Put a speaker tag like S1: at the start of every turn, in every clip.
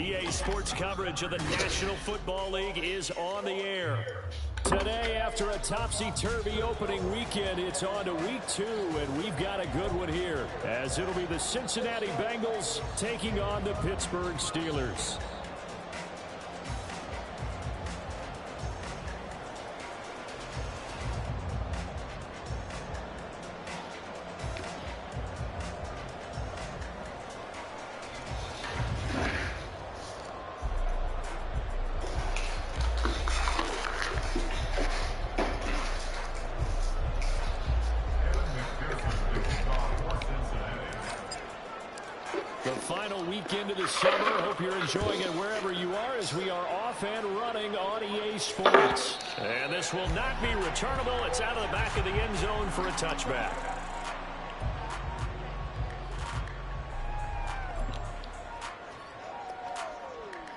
S1: EA Sports coverage of the National Football League is on the air. Today, after a topsy-turvy opening weekend, it's on to week 2, and we've got a good one here, as it'll be the Cincinnati Bengals taking on the Pittsburgh Steelers. Weekend of the summer. Hope you're enjoying it wherever you are, as we are off and running on EA Sports. And this will not be returnable. It's out of the back of the end zone for a touchback.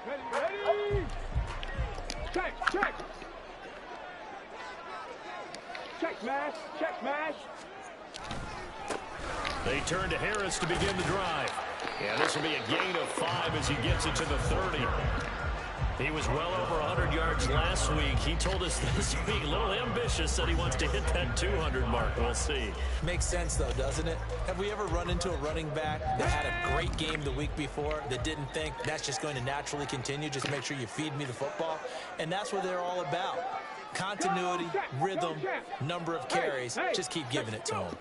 S2: Ready. Check. Check, mash.
S1: They turn to Harris to begin the drive. And this will be a gain of 5 as he gets it to the 30. He was well over 100 yards last week. He told us this week, a little ambitious, said he wants to hit that 200 mark. We'll see.
S3: Makes sense, though, doesn't it? Have we ever run into a running back that had a great game the week before that didn't think that's just going to naturally continue? Just make sure you feed me the football. And that's what they're all about. Continuity, rhythm, number of carries. Just keep giving it to him.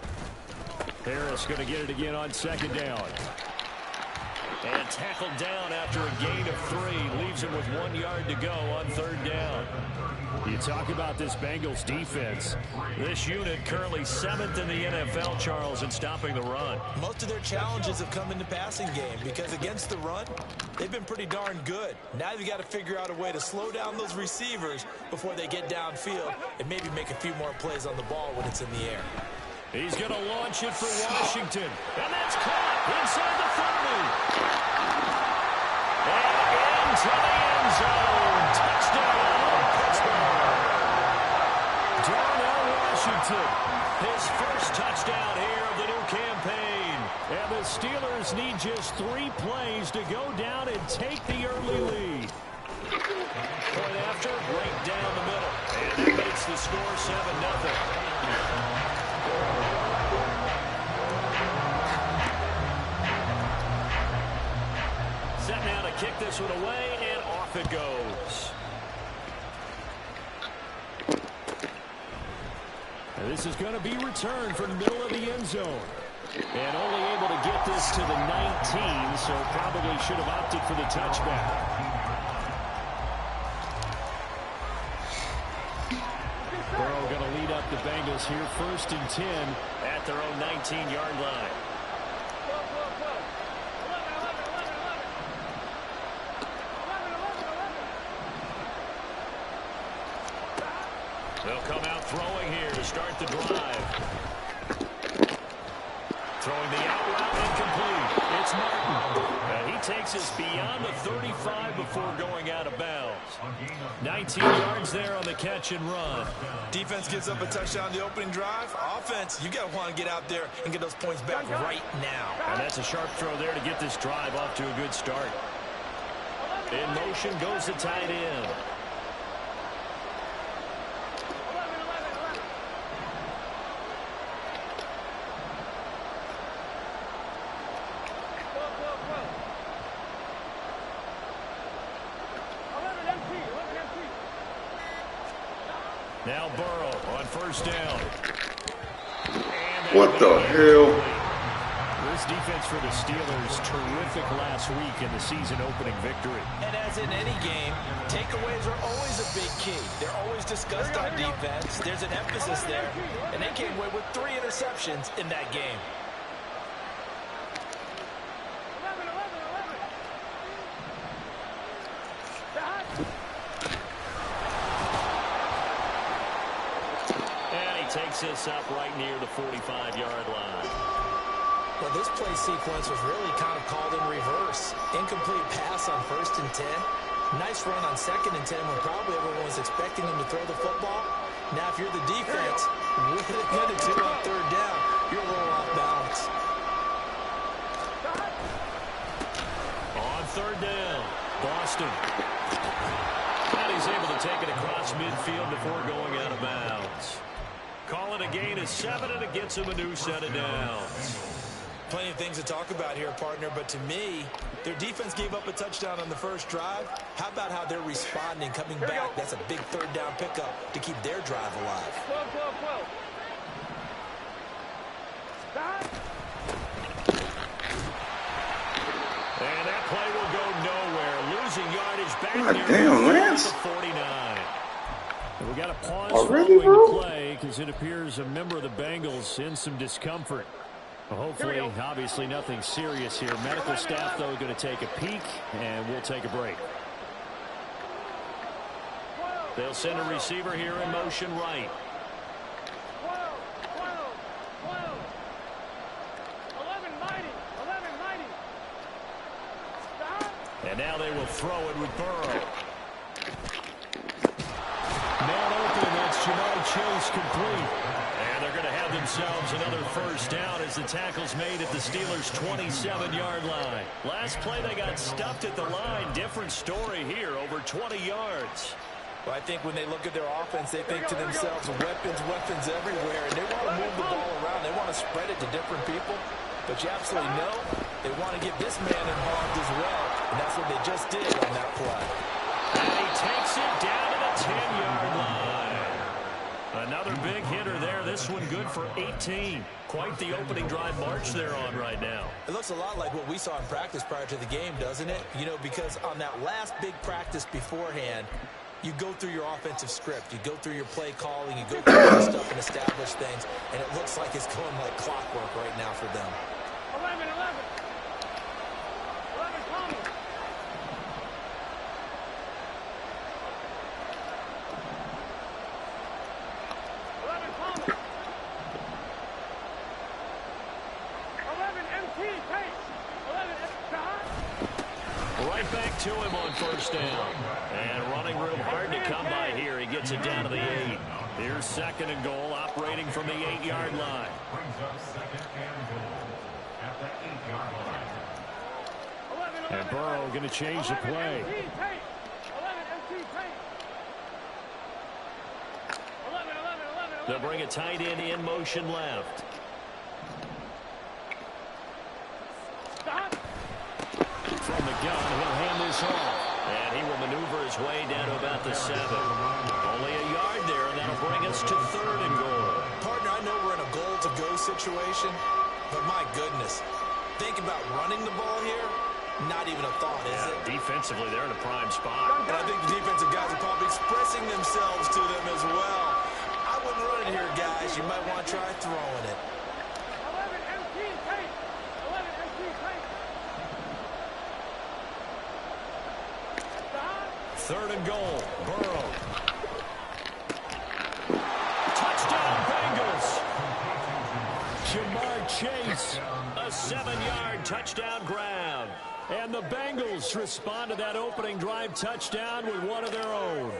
S1: Harris going to get it again on second down. And tackled down after a gain of 3. Leaves him with 1 yard to go on third down. You talk about this Bengals defense. This unit currently 7th in the NFL, Charles, in stopping the run.
S3: Most of their challenges have come in the passing game because against the run, they've been pretty darn good. Now you've got to figure out a way to slow down those receivers before they get downfield and maybe make a few more plays on the ball when it's in the air.
S1: He's going to launch it for Washington. And that's caught inside the 30. And into the end zone. Touchdown, Pittsburgh. Darnell Washington, his first touchdown here of the new campaign. And the Steelers need just 3 plays to go down and take the early lead. Point after, right down the middle. And that makes the score 7-0. Set now to kick this one away, and off it goes. And this is going to be returned from the middle of the end zone. And only able to get this to the 19, so probably should have opted for the touchback. Burrow going to lead up the Bengals here, 1st and 10 at their own 19-yard line. They'll come out throwing here to start the drive. Throwing the out route, incomplete. It's Martin. He takes us beyond the 35 before going out of bounds. 19 yards there on the catch and run.
S3: Defense gives up a touchdown the opening drive. Offense, you got to want to get out there and get those points back right now.
S1: And that's a sharp throw there to get this drive off to a good start. In motion goes the tight end. Now Burrow on first down.
S4: What the hell?
S1: This defense for the Steelers, terrific last week in the season-opening victory.
S3: And as in any game, takeaways are always a big key. They're always discussed on defense. There's an emphasis there, and they came away with 3 interceptions in that game.
S1: Takes this up right near the 45-yard line.
S3: Well, this play sequence was really kind of called in reverse. Incomplete pass on 1st and 10. Nice run on 2nd and 10 when probably everyone was expecting them to throw the football. Now, if you're the defense, what are they going to do on 3rd down? You're a little off balance.
S1: On 3rd down, Austin. And he's able to take it across midfield before going out of bounds. Call it a gain of 7, and it gets him a new set of downs.
S3: Plenty of things to talk about here, partner, but to me, their defense gave up a touchdown on the first drive. How about how they're responding, coming back? That's a big third down pickup to keep their drive alive.
S2: 12. Stop.
S1: And that play will go nowhere. Losing yardage back
S4: God
S1: near
S4: damn, Lance.
S1: the 49. And we got a pause
S4: Already,
S1: following
S4: bro?
S1: the play because it appears a member of the Bengals in some discomfort. Well, hopefully, obviously nothing serious here. Medical staff, though, going to take a peek, and we'll take a break. They'll send a receiver here in motion right.
S2: 12. 11 mighty. Stop.
S1: And now they will throw it with Burrow. Man open, that's Jamar Chase complete. And they're going to have themselves another first down as the tackle's made at the Steelers' 27-yard line. Last play, they got stuffed at the line. Different story here, over 20 yards.
S3: Well, I think when they look at their offense, they think to themselves, weapons everywhere, and they want to move the ball around. They want to spread it to different people. But you absolutely know they want to get this man involved as well, and that's what they just did on that play.
S1: And he takes it down to the 10-yard line. Another big hitter there. This one good for 18. Quite the opening drive march they're on right now.
S3: It looks a lot like what we saw in practice prior to the game, doesn't it? You know, because on that last big practice beforehand, you go through your offensive script. You go through your play calling. You go through your stuff and establish things. And it looks like it's going like clockwork right now for them.
S2: 11 coming. 11 MT pace. 11 stop.
S1: Right back to him on first down. And running room hard to come by here. He gets it down to the 8. Here's second and goal, operating from the 8-yard line. And Burrow going to change the play.
S2: 11 MT pace. 11.
S1: They'll bring a tight end in motion left.
S2: Stop.
S1: From the gun, he'll hand this off. And he will maneuver his way down to about the 7. Only a yard there, and that'll bring us to third and goal.
S3: Partner, I know we're in a goal-to-go situation, but my goodness, think about running the ball here. Not even a thought, is it?
S1: Defensively, they're in a prime spot.
S3: And I think the defensive guys are probably expressing themselves to them as well. I wouldn't run it here, guys. You might want to try throwing it.
S2: 11 MT pace. 11 MT pace. Stop.
S1: Third and goal. Burrow. Touchdown, Bengals. Jamar Chase, a 7-yard touchdown grab. And the Bengals respond to that opening drive touchdown with one of their own.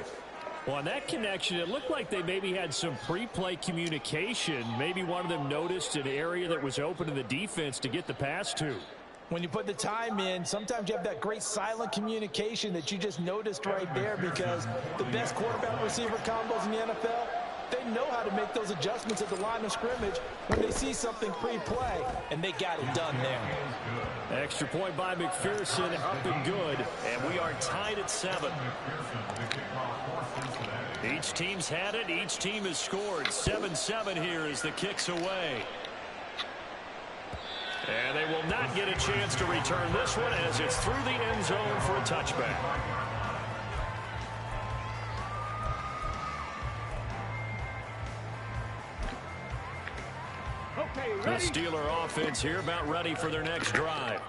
S1: Well, on that connection, it looked like they maybe had some pre-play communication. Maybe one of them noticed an area that was open to the defense to get the pass to.
S3: When you put the time in, sometimes you have that great silent communication that you just noticed right there, because the best quarterback-receiver combos in the NFL, they know how to make those adjustments at the line of scrimmage when they see something pre-play, and they got it done there.
S1: Extra point by McPherson, up and good. And we are tied at 7. Each team's had it. Each team has scored. 7-7 here as the kick's away. And they will not get a chance to return this one as it's through the end zone for a touchback.
S2: Okay,
S1: The
S2: ready.
S1: Steeler offense here about ready for their next drive.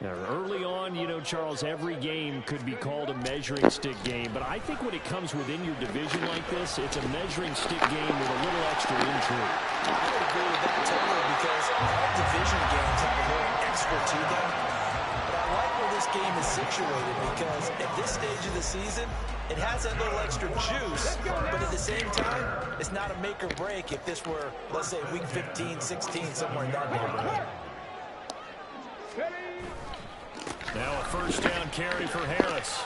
S1: Now, early on, you know, Charles, every game could be called a measuring stick game, but I think when it comes within your division like this, it's a measuring stick game with a little extra intrigue.
S3: I would agree with that totally, because all division games have a little extra to them. But I like where this game is situated, because at this stage of the season, it has that little extra juice, but at the same time, it's not a make or break if this were, let's say, week 15, 16, somewhere in that neighborhood.
S2: Ready.
S1: Now a first down carry for Harris.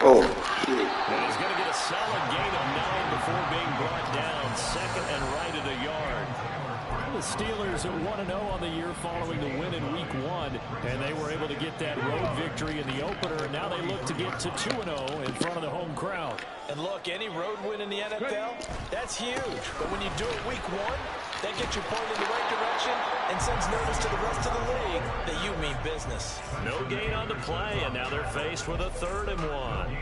S4: Oh, shit.
S1: And he's going to get a solid gain of 9 before being brought down. Second and right at a yard. The Steelers are 1-0 on the year following the win in Week 1, and they were able to get that road victory in the opener, and now they look to get to 2-0 in front of the home crowd.
S3: And look, any road win in the NFL, that's huge. But when you do it Week 1, that gets you pointed in the right direction and sends notice to the rest of the league that you mean business.
S1: No gain on the play, and now they're faced with a 3rd and 1.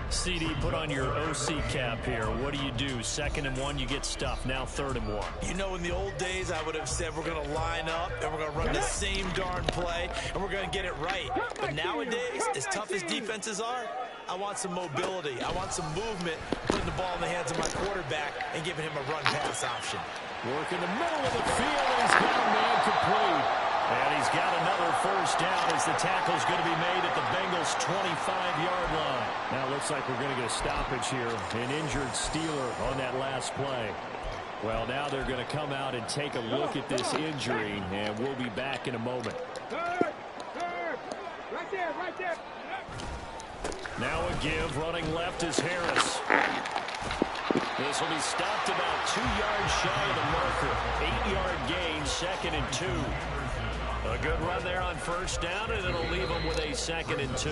S1: CD, put on your OC cap here. What do you do? 2nd and 1, you get stuffed. Now 3rd and 1.
S3: You know, in the old days, I would have said we're going to line up and we're going to run the same darn play and we're going to get it right. But nowadays, as tough as defenses are, I want some mobility. I want some movement, putting the ball in the hands of my quarterback and giving him a run-pass option.
S1: Work in the middle of the field, and he's got a man complete. And he's got another first down as the tackle's going to be made at the Bengals' 25-yard line. Now it looks like we're going to get a stoppage here. An injured Steeler on that last play. Well, now they're going to come out and take a look at this injury, and we'll be back in a moment.
S2: Third. Right there.
S1: Now a give, running left is Harris. This will be stopped about 2 yards shy of the marker. 8-yard gain, 2nd and 2. A good run there on first down, and it'll leave them with a 2nd and 2.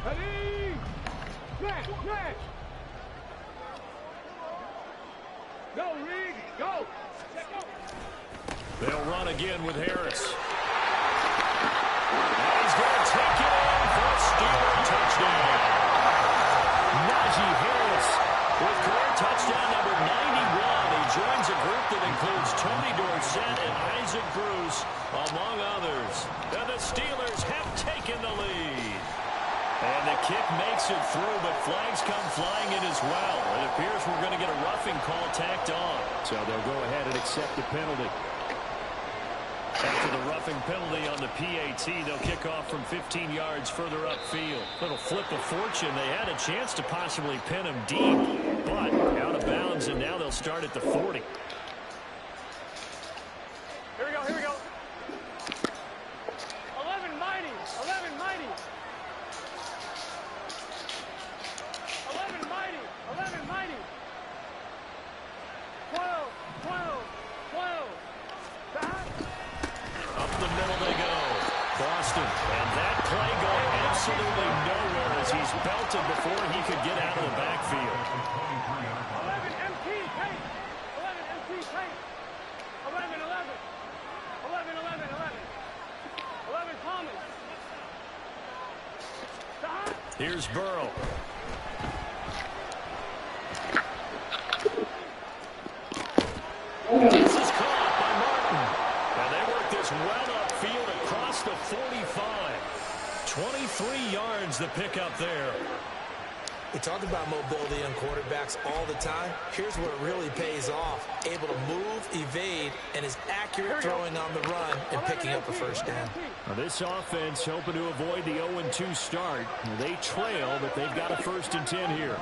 S2: Ready? Smash. Go, Reed. Go.
S1: They'll run again with Harris. And he's going to take it in for a Steeler touchdown. Najee Harris with career touchdown number 91. He joins a group that includes Tony Dorsett and Isaac Bruce, among others. And the Steelers have taken the lead. And the kick makes it through, but flags come flying in as well. It appears we're going to get a roughing call tacked on. So they'll go ahead and accept the penalty. After the roughing penalty on the PAT, they'll kick off from 15 yards further upfield. Little flip of fortune. They had a chance to possibly pin him deep, but out of bounds, and now they'll start at the 40.
S2: Here we go. 11 mighty. 11 mighty. 12.
S1: Up the middle they go. Boston. And that play going absolutely nowhere as he's belted before he could get out of the backfield.
S2: 11 MT tape. 11 MT tape. 11. 11 Thomas.
S1: Here's Burrow. This is caught by Martin. And they work this well upfield across the 45. 23 yards the pickup there.
S3: We talk about mobility on quarterbacks all the time. Here's where it really pays off. Able to move, evade, and is accurate throwing on the run and picking up a first down.
S1: Now this offense hoping to avoid the 0-2 start. They trail, but they've got a 1st and 10 here.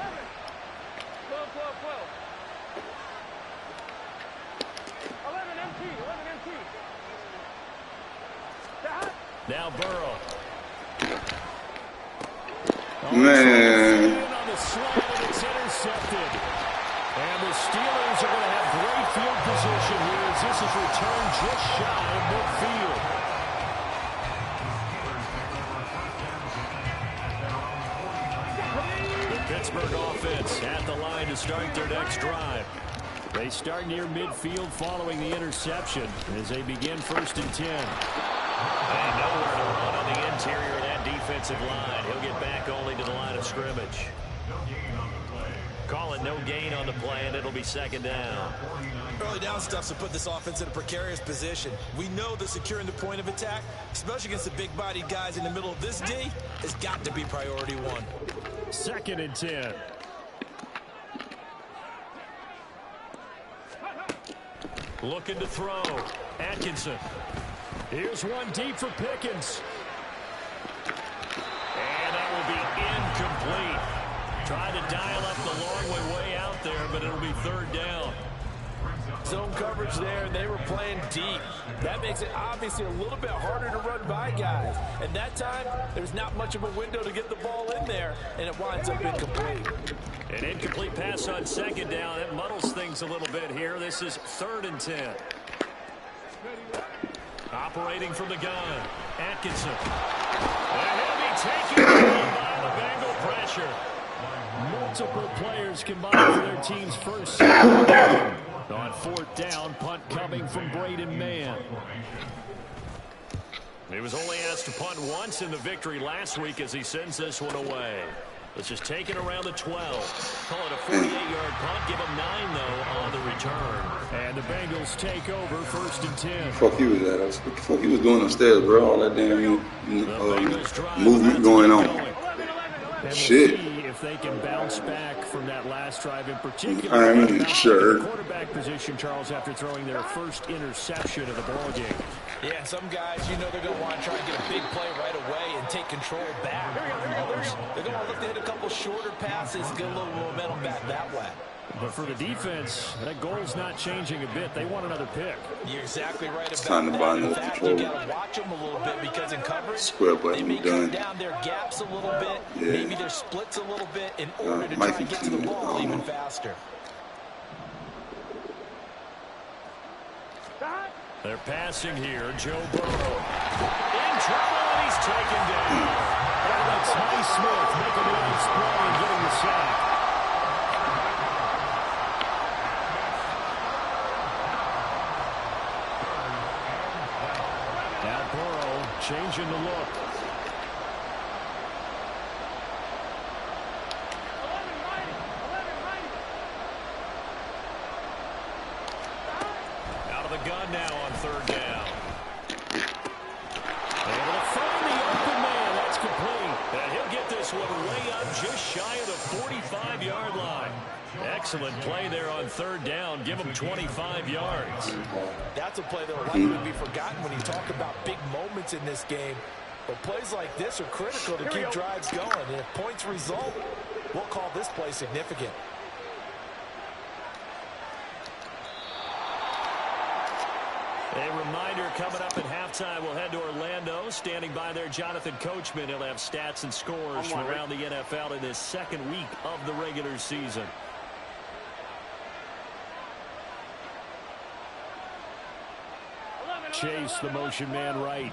S2: 12. 11 MT.
S1: Now Burrow.
S4: Man.
S1: On the slant, and it's intercepted. And the Steelers are going to have great field position here as this is returned just shy of midfield. The Pittsburgh offense at the line to start their next drive. They start near midfield following the interception as they begin 1st and 10. And nowhere to run on the interior of that defensive line. He'll get back only to the line of scrimmage. Call it no gain on the play, and it'll be 2nd down.
S3: Early down stuff to put this offense in a precarious position. We know that securing the point of attack, especially against the big-bodied guys in the middle of this D, has got to be priority 1.
S1: 2nd and 10. Looking to throw. Atkinson. Here's one deep for Pickens. And that will be incomplete. Trying to dial up the long way out there, but it'll be third down.
S3: Zone coverage there, and they were playing deep. That makes it obviously a little bit harder to run by guys. And that time, there's not much of a window to get the ball in there, and it winds up incomplete.
S1: An incomplete pass on second down. It muddles things a little bit here. This is 3rd and 10. Operating from the gun, Atkinson. And he'll be taken down by the Bengal pressure. Multiple players combined for their team's first sack. On 4th down, punt coming from Braden Mann. He was only asked to punt once in the victory last week as he sends this one away. This is taken around the 12. Call it a 48-yard punt. Give him 9, though, on the return. And the Bengals take over 1st and 10.
S4: Fuck he was at. What the fuck he was doing upstairs, bro? All that damn movement going on. Shit.
S1: If they can bounce back from that last drive in particular.
S4: I'm sure.
S1: The quarterback position, Charles, after throwing their first interception of the ball game.
S3: Yeah, some guys, you know, they're going to want to try and get a big play right away and take control back. Others, they're going to look to hit a couple shorter passes, get a little momentum back that way.
S1: But for the defense, that goal's not changing a bit. They want another pick.
S3: You're exactly right about
S4: time to buy
S3: that.
S4: no
S3: In fact,
S4: control.
S3: you got to watch them a little bit because in coverage,
S4: Square
S3: they
S4: button
S3: may
S4: done.
S3: cut down their gaps a little bit,
S4: Yeah.
S3: maybe their splits a little bit in order to try
S4: Mikey
S3: and get to the
S4: too,
S3: ball even faster.
S1: They're passing here. Joe Burrow in trouble, and he's taken down. That lets Ty Smith make a nice play and getting the sack. Now Burrow changing the look. Out of the gun now on 3rd down. Able to find the open man. That's complete. And he'll get this one way up just shy of the 45-yard line. Excellent play there on 3rd down. Give him 25 yards.
S3: That's a play that will likely be forgotten when you talk about big moments in this game. But plays like this are critical to keep drives going. And if points result, we'll call this play significant.
S1: A reminder coming up at halftime. We'll head to Orlando. Standing by there, Jonathan Coachman. He'll have stats and scores from around the NFL in this 2nd week of the regular season. Chase, the motion man right.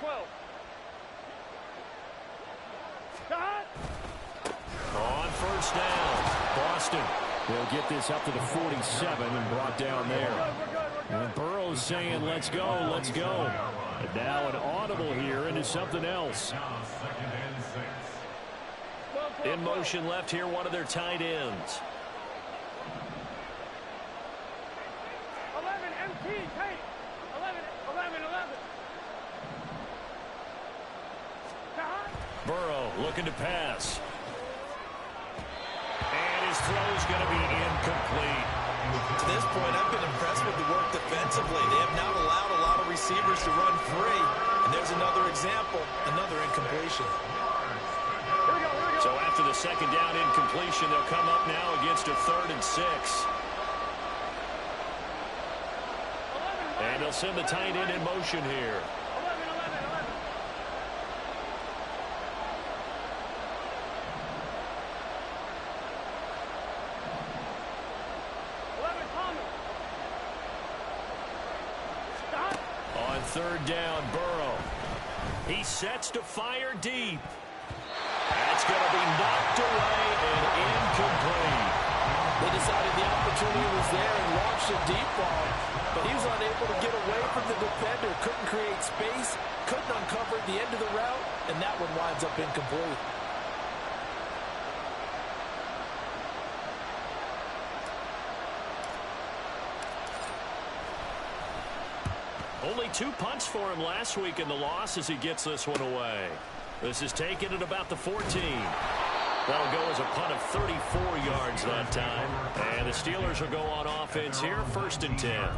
S2: 12.
S1: On 1st down, Boston will get this up to the 47 and brought down there. And Burrow's saying, let's go, let's go. And now an audible here into something else. In motion left here, one of their tight ends.
S2: 11 MT, Tate. 11.
S1: Burrow looking to pass. And his throw's going to be incomplete.
S3: To this point, I've been impressed with the work defensively. They have not allowed a lot of receivers to run free. And there's another example, another incompletion.
S1: So after the 2nd down incompletion, they'll come up now against a 3rd and 6. And they'll send the tight end in motion here. 3rd down, Burrow. He sets to fire deep. That's going to be knocked away and incomplete.
S3: They decided the opportunity was there and launched a deep ball, but he was unable to get away from the defender, couldn't create space, couldn't uncover the end of the route, and that one winds up incomplete.
S1: Only 2 punts for him last week in the loss as he gets this one away. This is taken at about the 14. That'll go as a punt of 34 yards that time. And the Steelers will go on offense here, 1st and 10.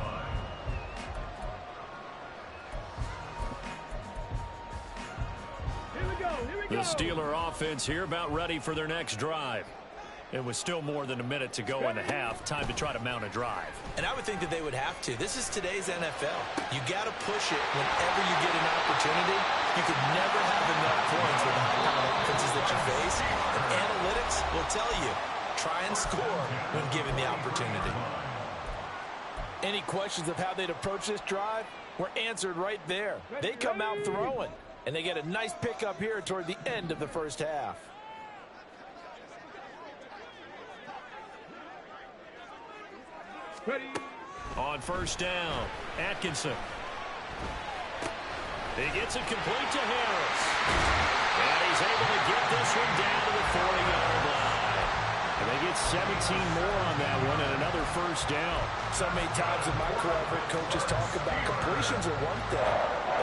S1: The Steeler offense here about ready for their next drive. It was still more than a minute to go in the half. Time to try to mount a drive.
S3: And I would think that they would have to. This is today's NFL. You got to push it whenever you get an opportunity. You could never have enough points with the high-powered offenses that you face. And analytics will tell you, try and score when given the opportunity.
S5: Any questions of how they'd approach this drive were answered right there. They come out throwing, and they get a nice pickup here toward the end of the first half.
S2: Ready.
S1: On 1st down, Atkinson. He gets it complete to Harris. And he's able to get this one down to the 40-yard line. And they get 17 more on that one and another 1st down.
S5: So many times in my career, I've heard coaches talk about completions are one thing.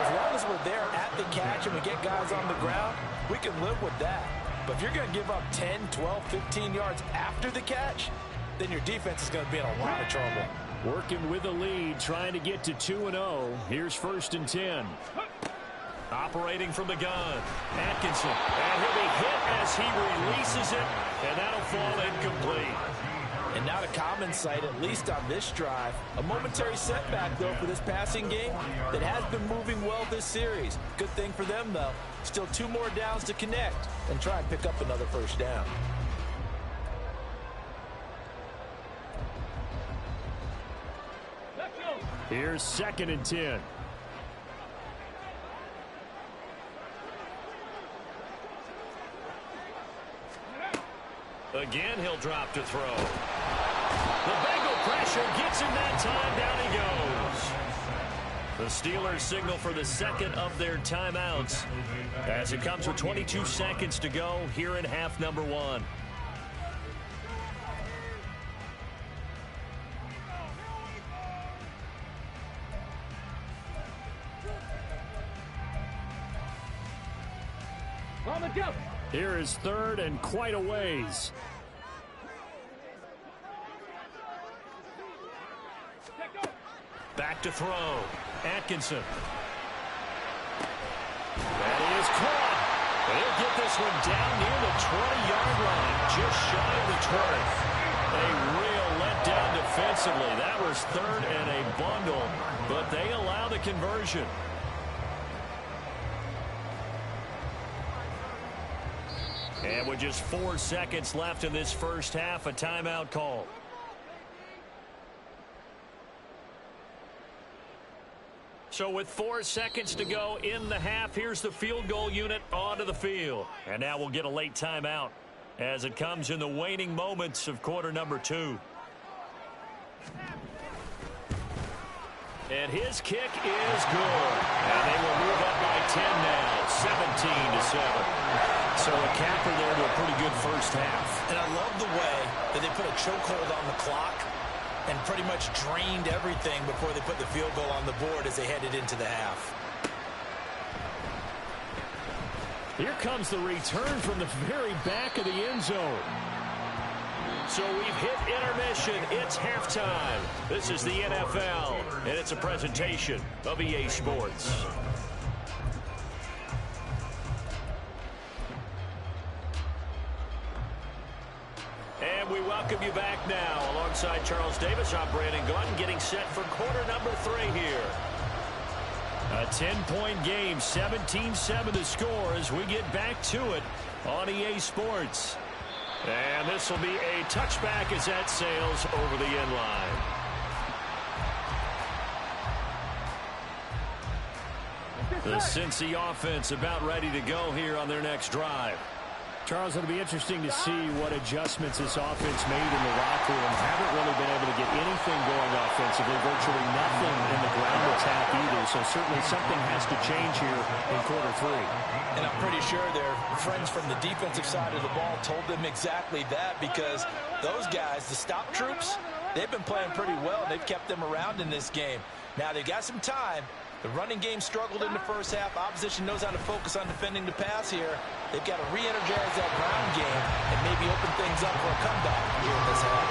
S5: As long as we're there at the catch and we get guys on the ground, we can live with that. But if you're going to give up 10, 12, 15 yards after the catch, then your defense is going to be in a lot of trouble.
S1: Working with the lead, trying to get to 2-0. Here's 1st and 10. Operating from the gun, Atkinson. And he'll be hit as he releases it, and that'll fall incomplete.
S5: And not a common sight, at least on this drive. A momentary setback, though, for this passing game that has been moving well this series. Good thing for them, though. Still 2 more downs to connect and try and pick up another 1st down.
S1: Here's 2nd and 10. Again, he'll drop to throw. The Bengal pressure gets him that time. Down he goes. The Steelers signal for the 2nd of their timeouts as it comes with 22 seconds to go here in half number 1. Here is 3rd and quite a ways. Back to throw. Atkinson. That is caught. He'll get this one down near the 20-yard line, just shy of the 20. A real letdown defensively. That was 3rd and a bundle, but they allow the conversion. And with just 4 seconds left in this first half, a timeout call. So with 4 seconds to go in the half, here's the field goal unit onto the field. And now we'll get a late timeout as it comes in the waning moments of quarter number 2. And his kick is good. And they will move up by 10 now, 17-7. So a capper there to a pretty good first half.
S3: And I love the way that they put a chokehold on the clock and pretty much drained everything before they put the field goal on the board as they headed into the half.
S1: Here comes the return from the very back of the end zone. So we've hit intermission. It's halftime. This is the NFL, and it's a presentation of EA Sports. And we welcome you back now. Alongside Charles Davis, I'm Brandon Gaudin, getting set for quarter number 3 here. A 10-point game, 17-7 to score as we get back to it on EA Sports. And this will be a touchback as that sails over the end line. The Cincy offense about ready to go here on their next drive. Charles, it'll be interesting to see what adjustments this offense made in the locker room. Haven't really been able to get anything going offensively, virtually nothing in the ground attack either. So certainly something has to change here in quarter 3.
S5: And I'm pretty sure their friends from the defensive side of the ball told them exactly that, because those guys, the stop troops, they've been playing pretty well. They've kept them around in this game. Now they've got some time. The running game struggled in the first half. Opposition knows how to focus on defending the pass here. They've got to re-energize that ground game and maybe open things up for a comeback here in this half.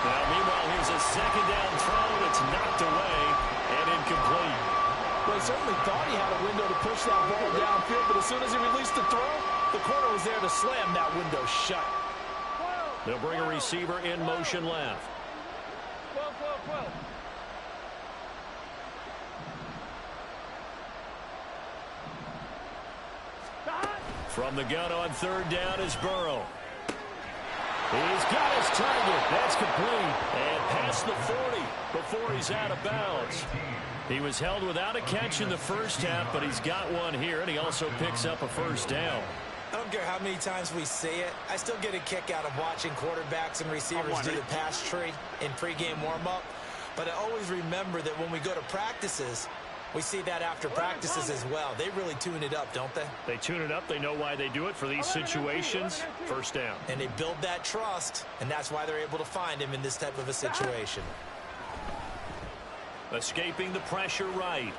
S1: Now, meanwhile, here's a second down throw that's knocked away and incomplete.
S5: Well, he certainly thought he had a window to push that ball downfield, but as soon as he released the throw, the corner was there to slam that window shut.
S1: They'll bring a receiver in motion left.
S2: 12.
S1: From the gun on third down is Burrow. He's got his target. That's complete. And past the 40 before he's out of bounds. He was held without a catch in the first half, but he's got one here, and he also picks up a first down.
S3: I don't care how many times we say it, I still get a kick out of watching quarterbacks and receivers do the pass tree in pregame warm-up. But I always remember that when we go to practices, we see that after practices as well. They really tune it up, don't they?
S1: They tune it up. They know why they do it for these situations. First down.
S3: And they build that trust, and that's why they're able to find him in this type of a situation.
S1: Escaping the pressure right.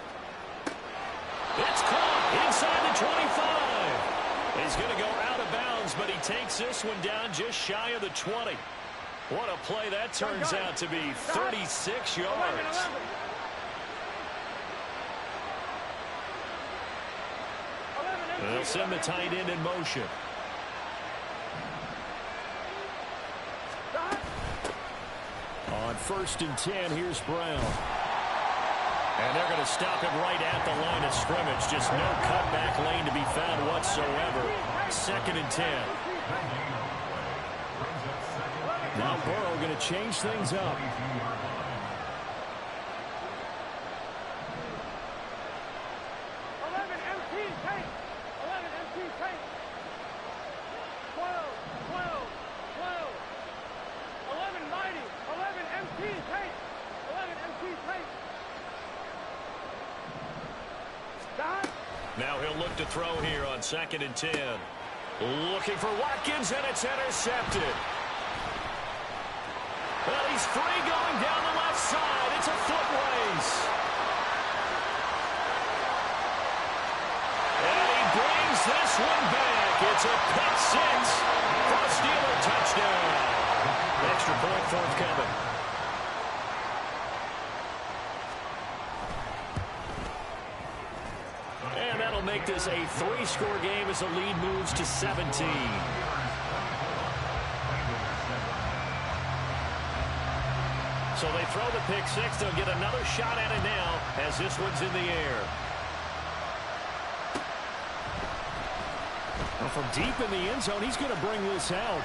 S1: It's caught inside the 25. He's going to go out of bounds, but he takes this one down just shy of the 20. What a play that turns out to be. 36 yards. They'll send the tight end in motion. On 1st and 10, here's Brown. And they're going to stop him right at the line of scrimmage. Just no cutback lane to be found whatsoever. 2nd and 10. Now Burrow going to change things up. Now he'll look to throw here on 2nd and 10. Looking for Watkins, and it's intercepted. Well, he's free going down the left side. It's a foot race. And he brings this one back. It's a pick six for a Steeler touchdown. Extra point forthcoming. And that'll make this a 3-score game as the lead moves to 17. So they throw the pick six. They'll get another shot at it now as this one's in the air. Well, from deep in the end zone, he's going to bring this out.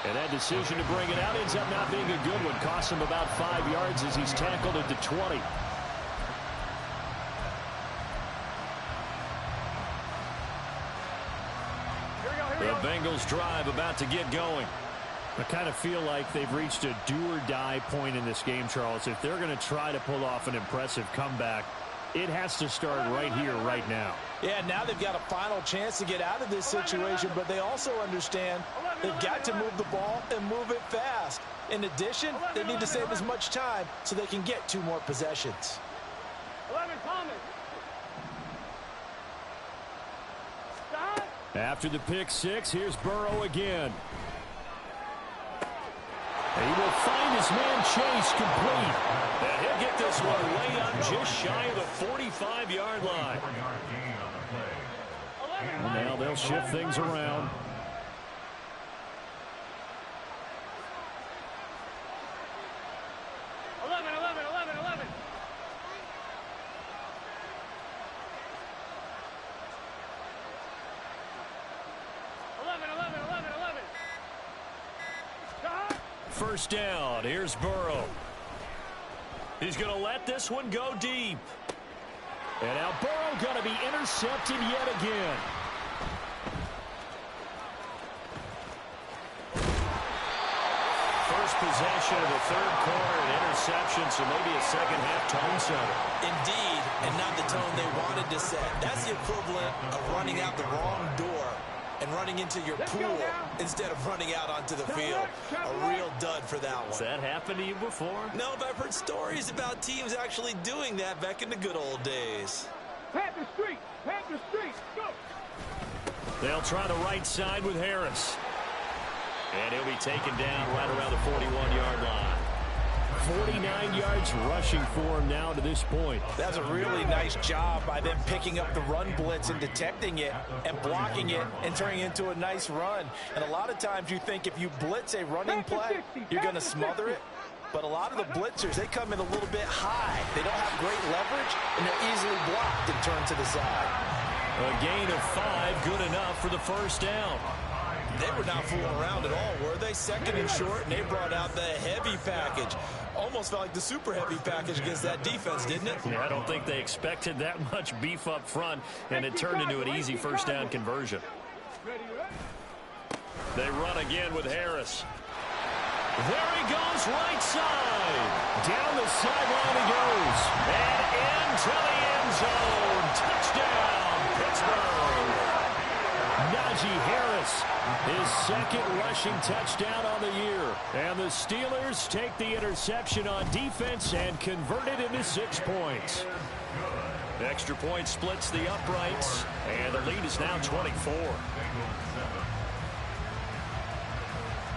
S1: And that decision to bring it out ends up not being a good one. Costs him about 5 yards as he's tackled at the 20. The Bengals drive about to get going. I kind of feel like they've reached a do-or-die point in this game, Charles. If they're going to try to pull off an impressive comeback, it has to start right here, right now.
S5: Yeah, now they've got a final chance to get out of this situation, but they also understand they've got to move the ball and move it fast. In addition, they need to save as much time so they can get 2 more possessions.
S2: 11 Thomas.
S1: After the pick six, here's Burrow again. He will find his man Chase complete. And he'll get this one way up just shy of the 45-yard line. And now they'll shift things around. First down. Here's Burrow. He's going to let this one go deep. And now Burrow going to be intercepted yet again. First possession of the 3rd quarter, an interception, so maybe a second-half tone setter.
S3: Indeed, and not the tone they wanted to set. That's the equivalent of running out the wrong door and running into your pool instead of running out onto the field. A real dud for that one.
S1: Has that happened to you before?
S3: No, but I've heard stories about teams actually doing that back in the good old days.
S2: Panther Street, go!
S1: They'll try the right side with Harris. And he'll be taken down right around the 41-yard line. 49 yards rushing for him now to this point.
S5: That's a really nice job by them picking up the run blitz and detecting it and blocking it and turning it into a nice run. And a lot of times you think if you blitz a running play, you're going to smother it. But a lot of the blitzers, they come in a little bit high. They don't have great leverage, and they're easily blocked and turned to the side.
S1: A gain of 5, good enough for the first down.
S5: They were not fooling around at all, were they? Second and short, and they brought out the heavy package. Almost felt like the super heavy package against that defense, didn't it?
S1: Yeah, I don't think they expected that much beef up front, and it turned into an easy first down conversion. They run again with Harris. There he goes, right side. Down the sideline he goes. And into the end zone. Touchdown, Pittsburgh. Najee Harris, his second rushing touchdown on the year. And the Steelers take the interception on defense and convert it into 6 points. Extra point splits the uprights, and the lead is now 24.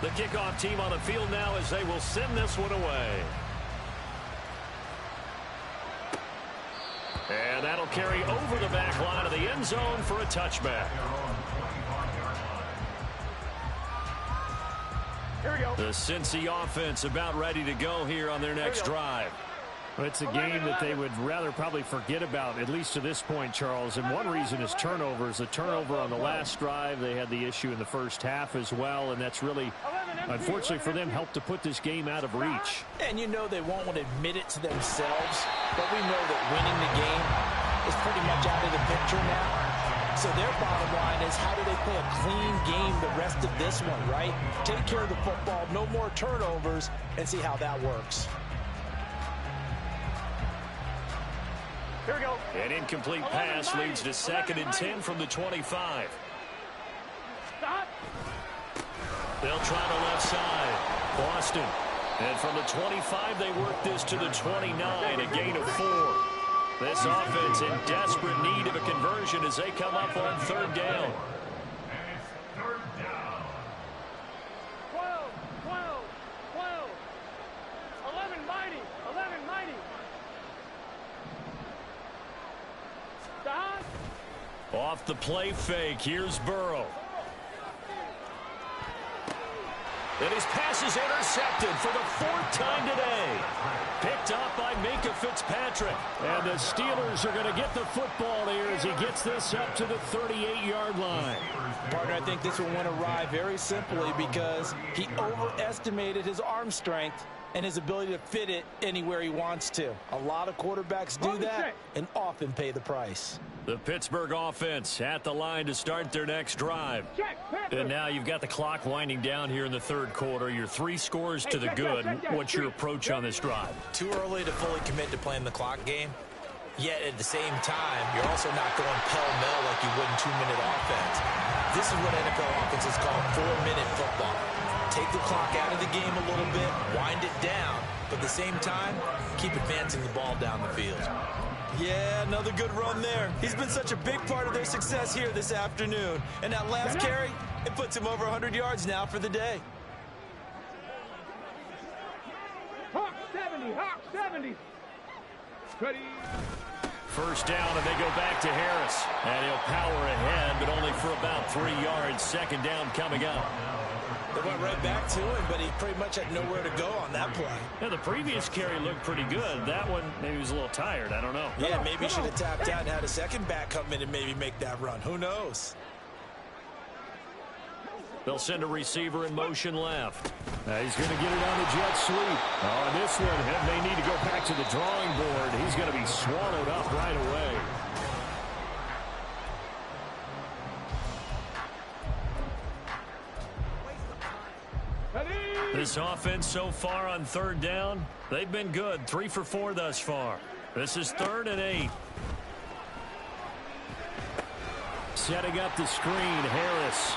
S1: The kickoff team on the field now as they will send this one away. And that'll carry over the back line of the end zone for a touchback.
S2: Here we go.
S1: The Cincy offense about ready to go here on their next drive.
S6: Well, it's a game that they would rather probably forget about, at least to this point, Charles. And one reason is turnovers. The turnover on the last drive, they had the issue in the first half as well. And that's really, unfortunately for them, helped to put this game out of reach.
S5: And you know they won't want to admit it to themselves, but we know that winning the game is pretty much out of the picture now. So their bottom line is, how do they play a clean game the rest of this one, right? Take care of the football, no more turnovers, and see how that works.
S2: Here we go.
S1: An incomplete pass leads to 2nd and 10 from the 25.
S2: Stop.
S1: They'll try the left side. Boston. And from the 25, they work this to the 29, a gain of 4. This offense in desperate need of a conversion as they come up on 3rd down.
S2: 12, 12, 12. 11 mighty, 11 mighty. Stop.
S1: Off the play fake, here's Burrow. And his pass is intercepted for the 4th time today. Picked up by Minkah Fitzpatrick.
S6: And the Steelers are going to get the football here as he gets this up to the 38-yard line.
S5: Partner, I think this one went awry very simply because he overestimated his arm strength and his ability to fit it anywhere he wants to. A lot of quarterbacks do that and often pay the price.
S1: The Pittsburgh offense at the line to start their next drive. And now you've got the clock winding down here in the 3rd quarter. You're 3 scores to the good. What's your approach on this drive?
S3: Too early to fully commit to playing the clock game. Yet at the same time, you're also not going pell-mell like you would in 2-minute offense. This is what NFL offenses call 4-minute football. Take the clock out of the game a little bit, wind it down, but at the same time, keep advancing the ball down the field.
S5: Yeah, another good run there. He's been such a big part of their success here this afternoon. And that last carry, it puts him over 100 yards now for the day.
S2: Hawk 70, Hawk 70. Ready.
S1: First down, and they go back to Harris. And he'll power ahead, but only for about 3 yards. 2nd down coming up.
S5: They went right back to him, but he pretty much had nowhere to go on that play.
S6: Yeah, the previous carry looked pretty good. That one, maybe he was a little tired. I don't know.
S5: Yeah, maybe he should have tapped out and had a second back come in and maybe make that run. Who knows?
S1: They'll send a receiver in motion left.
S6: He's going to get it on the jet sweep. On this one, he may need to go back to the drawing board. He's going to be swallowed up right away.
S1: This offense so far on 3rd down, they've been good. 3 for 4 thus far. This is 3rd and 8.
S6: Setting up the screen, Harris.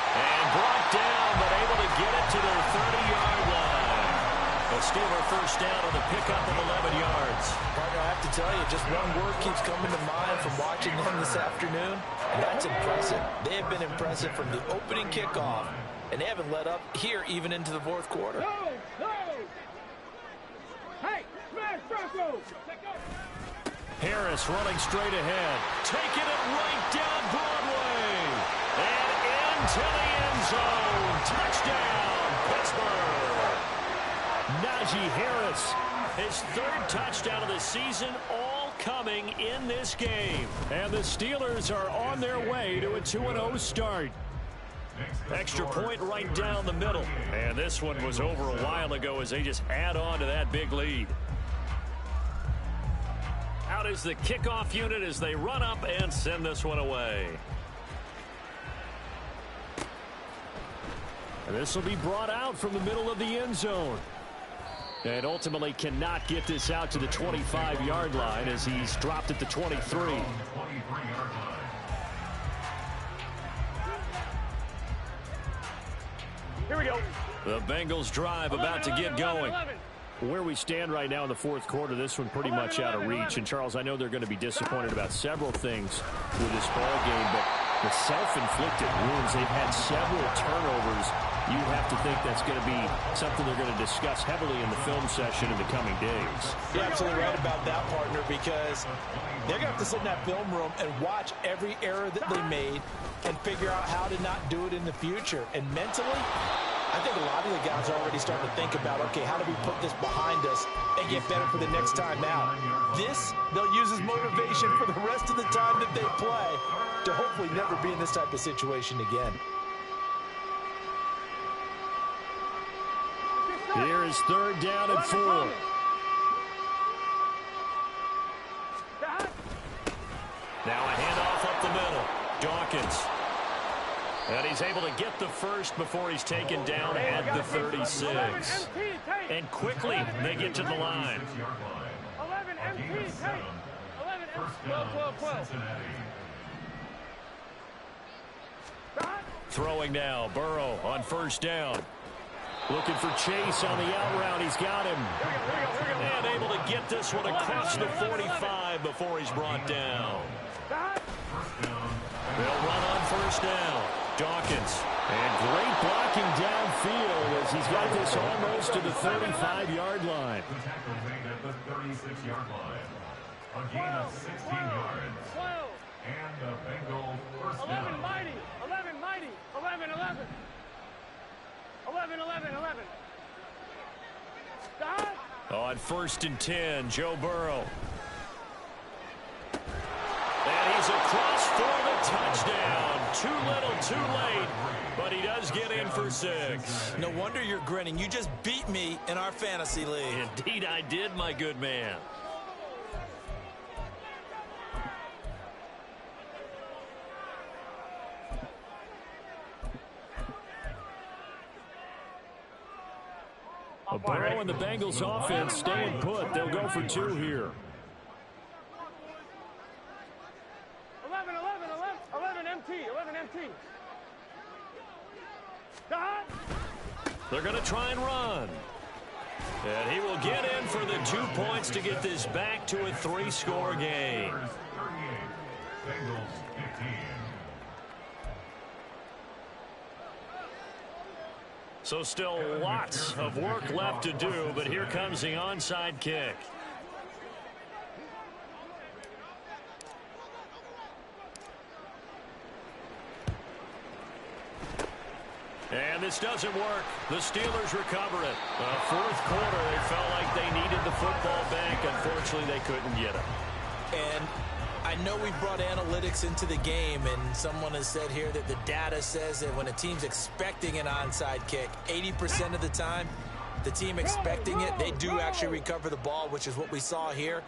S1: And brought down, but able to get it to their 30-yard line. A Steeler first down on the pickup of 11 yards.
S5: Partner, I have to tell you, just one word keeps coming to mind from watching them this afternoon, and that's impressive. They have been impressive from the opening kickoff, and they haven't let up here even into the fourth quarter.
S2: Hey, smash Bronco!
S1: Harris running straight ahead, taking it right down Broadway, and into the end zone. Touchdown, Pittsburgh. Najee Harris, his third touchdown of the season, all coming in this game. And the Steelers are on their way to a 2-0 start. Extra point right down the middle. And this one was over a while ago as they just add on to that big lead. Out is the kickoff unit as they run up and send this one away. And this will be brought out from the middle of the end zone. And ultimately cannot get this out to the 25-yard line as he's dropped at the 23.
S2: Here we go.
S1: The Bengals drive about to get going.
S6: Where we stand right now in the fourth quarter, this one pretty much out of reach. And, Charles, I know they're going to be disappointed about several things with this ball game, but the self-inflicted wounds, they've had several turnovers. You have to think that's going to be something they're going to discuss heavily in the film session in the coming days.
S5: You're absolutely right about that, partner, because they're going to have to sit in that film room and watch every error that they made and figure out how to not do it in the future. And mentally, I think a lot of the guys are already starting to think about, okay, how do we put this behind us and get better for the next time out? This, they'll use as motivation for the rest of the time that they play to hopefully never be in this type of situation again.
S6: Here is third down and 4.
S1: Now a handoff up the middle. Dawkins. And he's able to get the first before he's taken down at the 36. And quickly they get to the line.
S2: 11 MT, take. 11 12.
S1: Throwing now, Burrow on first down. Looking for Chase on the out route. He's got him. And able to get this one across the 45 before he's brought down. They'll run on first down. Dawkins.
S6: And great blocking downfield as he's got this almost to the 35-yard line.
S7: The 36-yard line. A gain of 16 yards.
S2: 12.
S7: And the Bengals first
S2: 11
S7: down.
S2: mighty. 11 mighty. 11. 11. Stop.
S1: On first and 10, Joe Burrow. And he's across for the touchdown. Too little, too late. But he does get in for 6.
S5: No wonder you're grinning. You just beat me in our fantasy league.
S1: Indeed I did, my good man.
S6: Burrow and the Bengals offense staying put. They'll go for 2 here.
S2: 11 MT. Stop.
S1: They're going to try and run. And he will get in for the 2 points to get this back to a 3-score game.
S7: Bengals 15.
S1: So still lots of work left to do, but here comes the onside kick. And this doesn't work. The Steelers recover it. Fourth quarter, they felt like they needed the football back. Unfortunately, they couldn't get it.
S5: And I know we brought analytics into the game, and someone has said here that the data says that when a team's expecting an onside kick, 80% of the time, the team expecting it, they do actually recover the ball, which is what we saw here.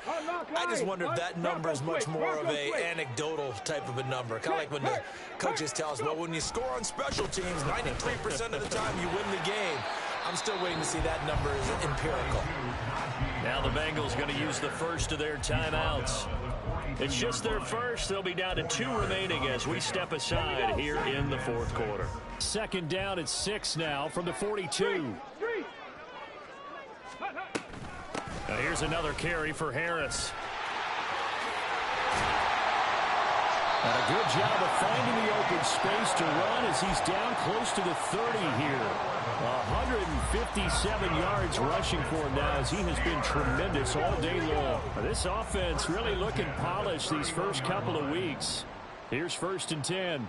S5: I just wonder if that number is much more of a anecdotal type of a number. Kind of like when the coaches tell us, well, when you score on special teams, 93% of the time you win the game. I'm still waiting to see that number is empirical.
S1: Now the Bengals going to use the first of their timeouts. It's just their first. They'll be down to 2 remaining as we step aside here in the fourth quarter.
S6: Second down at 6 now from the 42. Now here's another carry for Harris. And a good job of finding the open space to run as he's down close to the 30 here. 157 yards rushing for him now as he has been tremendous all day long. This offense really looking polished these first couple of weeks. Here's 1st and 10.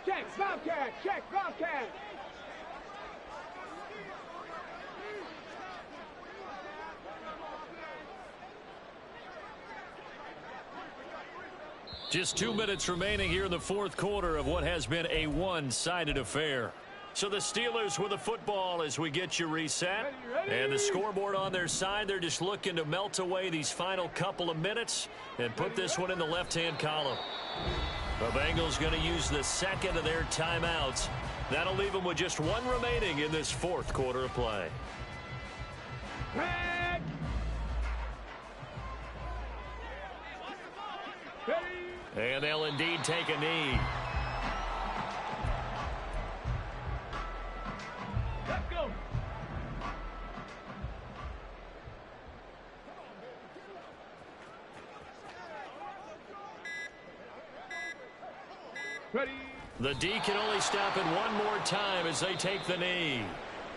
S2: Check, Bobcat, check, Bobcat.
S1: Just 2 minutes remaining here in the fourth quarter of what has been a one-sided affair. So the Steelers with the football as we get you reset. And the scoreboard on their side, they're just looking to melt away these final couple of minutes and put this one in the left-hand column. The Bengals going to use the second of their timeouts. That'll leave them with just one remaining in this fourth quarter of play. And they'll indeed take a knee.
S2: Let's go. Ready.
S1: The D can only stop it one more time as they take the knee.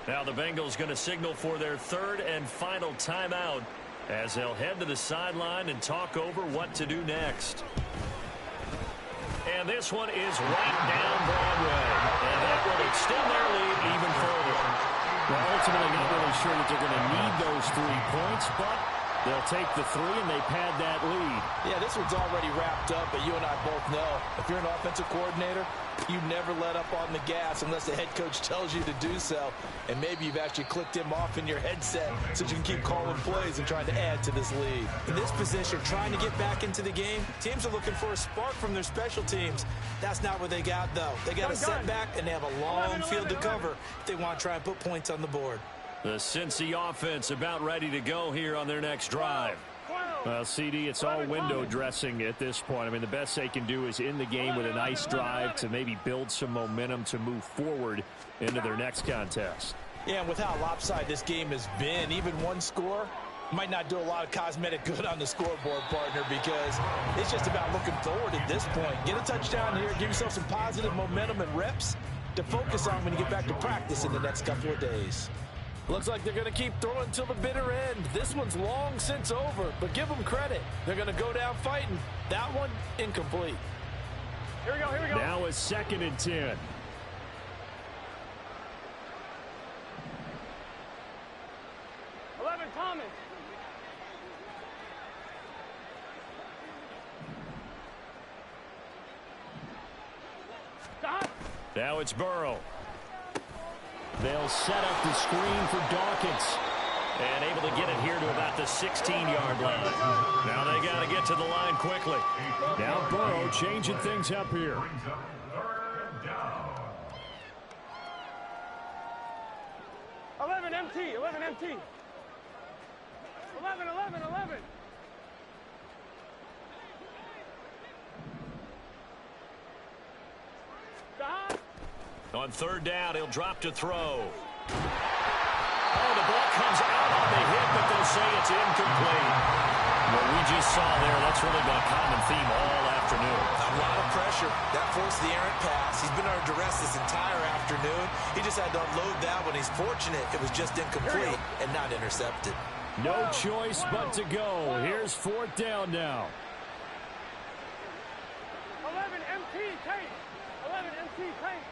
S1: Now the Bengals going to signal for their third and final timeout as they'll head to the sideline and talk over what to do next. And this one is right down Broadway. And that will extend their lead even further.
S6: Well, ultimately not really sure that they're going to need those 3 points, but they'll take the 3 and they pad that lead.
S5: Yeah, this one's already wrapped up, but you and I both know if you're an offensive coordinator, you never let up on the gas unless the head coach tells you to do so. And maybe you've actually clicked him off in your headset so you can keep calling plays and trying to add to this lead.
S3: In this position, trying to get back into the game, teams are looking for a spark from their special teams. That's not what they got, though. They got a setback, and they have a long field to cover if they want to try and put points on the board.
S1: The Cincy offense about ready to go here on their next drive.
S6: Well, CD, it's all window dressing at this point. I mean, the best they can do is in the game with a nice drive to maybe build some momentum to move forward into their next contest.
S5: Yeah, and with how lopsided this game has been, even one score might not do a lot of cosmetic good on the scoreboard, partner, because it's just about looking forward at this point. Get a touchdown here, give yourself some positive momentum and reps to focus on when you get back to practice in the next couple of days.
S8: Looks like they're going to keep throwing till the bitter end. This one's long since over, but give them credit. They're going to go down fighting. That one, incomplete.
S2: Here we go, here we go.
S6: Now it's 2nd and 10.
S2: Thomas. Stop.
S1: Now it's Burrow.
S6: They'll set up the screen for Dawkins.
S1: And able to get it here to about the 16-yard line. Now they got to get to the line quickly.
S6: Now Burrow changing things up here.
S2: 11 MT, 11 MT. 11, 11, 11. Stop.
S1: On 3rd down, he'll drop to throw. Oh, the ball comes out on the hit, but they'll say it's incomplete. What we just saw there, that's really been a common theme all afternoon.
S3: A lot of pressure. That forced the errant pass. He's been under duress this entire afternoon. He just had to unload that one. He's fortunate it was just incomplete and not intercepted.
S6: No choice but to go. Here's 4th down now.
S2: 11 MT, Tate. 11 MT, Tate.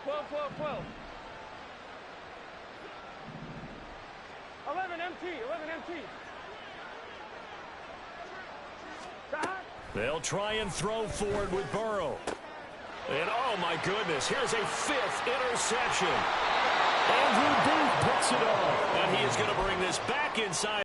S2: Twelve, 11 MT, 11 MT. Stop.
S1: They'll try and throw forward with Burrow. And, oh, my goodness, here's a 5th interception. Andrew Booth picks it off. And he is going to bring this back inside.